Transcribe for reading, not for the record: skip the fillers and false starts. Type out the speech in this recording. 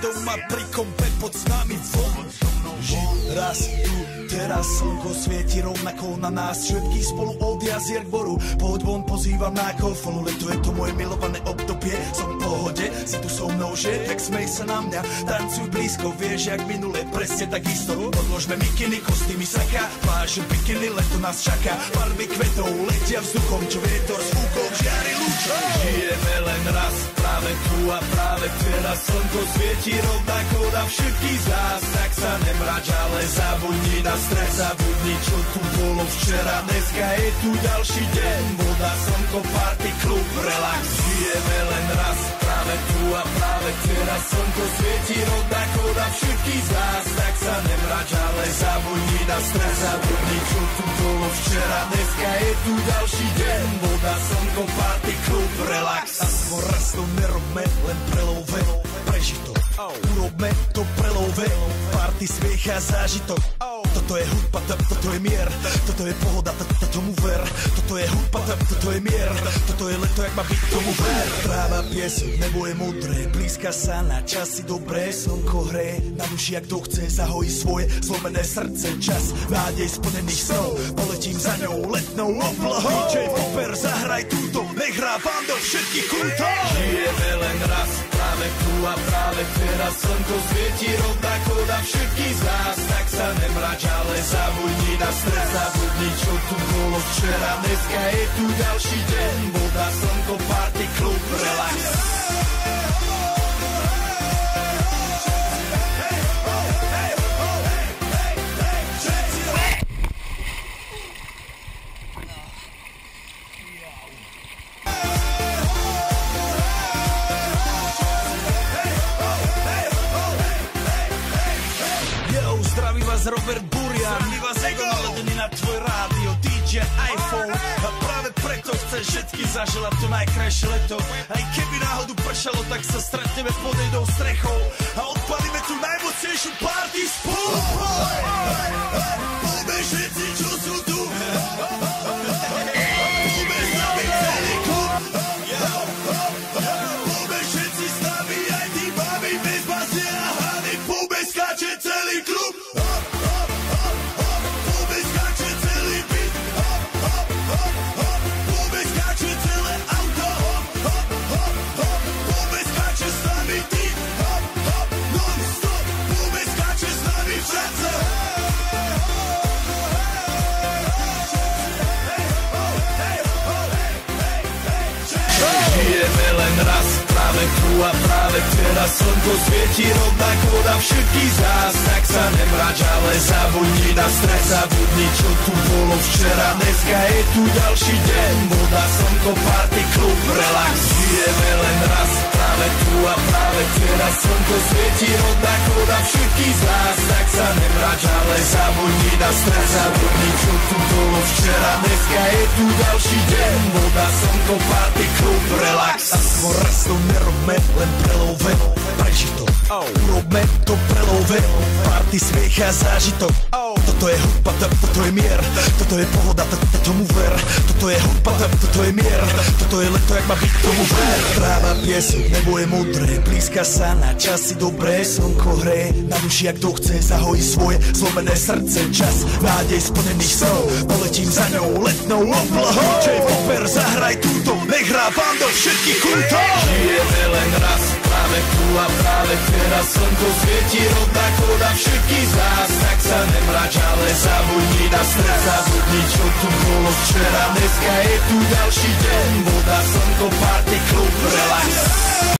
Doma pri kompe pod nami von. Raz tu, teraz slnko svieti rovnako na nás. Všetky spolu od jazier k boru. Pohoď von, pozývam na kofolu. Leto je to moje milované obdobie. Som v pohode, si tu so mnou, že? Tak smej sa na mňa, tancuj blízko. Vieš, jak minule, presne tak isto. Odložme mikiny, kostýmy saka. Pláže, bikiny, leto nás čaká. Farby kvetov letia vzduchom, čo vietor s fúkom žiari lúčom. Žijeme len raz, práve tu a práve teraz. Slnko svieti rovnako na všetkých z nás. Tak sa nemrač, ale zabudni na stres. Zabudni, čo tu bolo včera. Dneska je tu ďalší deň. Voda, slnko, party, klub, relax. Žijeme len raz, práve tu a práve teraz. Slnko svieti rovnako na všetkých z nás. Tak sa nemrač, ale zabudni na stres. Zabudni, čo tu bolo včera. Dneska je tu ďalší deň. Voda, slnko, party, klub, relax. A svoj raz to nerobme, len prelove. Prežitok, urobme to prelove. Party, smiech a zážitok. Toto je hudba, toto je mier. Toto je pohoda, tomu ver. Toto je hudba, toto je mier. Toto je leto, jak má byť, tomu ver. Tráva, piesok, nebo je modré. Blízka sa na časy dobré. Slnko hre na duši, jak to chce. Zahojí svoje zlomené srdce. Čas nádej splnených snov. Poletím za ňou letnou oblohou. DJ Popper, zahraj túto. Nech hrá vám do všetkých kútov. Žijeme len raz, práve tu a práve teraz. Slnko svieti rovnako na všetkých z nás. Tak sa nemrač, ale zabudni na stres. Zabudni, čo tu bolo včera. Dneska je tu ďalší deň. Voda, slnko, party, klub, relax. Robert Burian, zdraví vás Ego naladený na tvoj rádio, DJ iPhone. A práve preto chceš všetky zaželať to najkrajšie leto. Aj keby náhodu pršalo, tak sa stretneme pod jednou strechou a odpalíme tú najmocnejšiu party spolu. Poďme všetci, čo sú tu. Poďme s nami celý klub. Poďme všetci s nami, aj tí babi bez basie a hany. Poďme skáče celý klub. Žijeme len raz, práve tu a práve teraz. Slnko svieti rovnako na všetkých z nás. Tak sa nemrač, ale zabudni na stres. Zabudni, čo tu bolo včera. Dneska je tu ďalší deň. Voda, slnko, party, klub, relax. Žijeme len raz, práve tu a práve teraz. Slnko svieti rovnako na všetkých z nás. Tak sa nemrač, ale zabudni na stres. Zabudni, čo tu bolo včera. Dneska je tu ďalší deň. Voda, slnko, party, klub, relax. A svoj raz to nerobme, len prelove. Prežitok, urobme to prelove. Party, smiech a zážitok. Toto je hudba, toto je mier. Toto je pohoda, tomu ver. Toto je hudba, toto je mier. Toto je leto, jak má byť, tomu ver. Tráva, piesok, nebo je modré. Blízka sa na časy dobré. Slnko hre na duši, jak to chce. Zahojí svoje zlomené srdce. Čas nádej splnených snov. Poletím za ňou letnou oblohou. DJ Popper, zahraj túto. Nech hrá vám do všetkých kútov. Žijeme len raz, práve tu a práve teraz. Slnko svieti rovnako na všetkých z nás. Tak sa nemrač, ale zabudni na stres. Zabudni, čo tu bolo včera. Dneska je tu ďalší deň. Voda, slnko, party, klub, relax.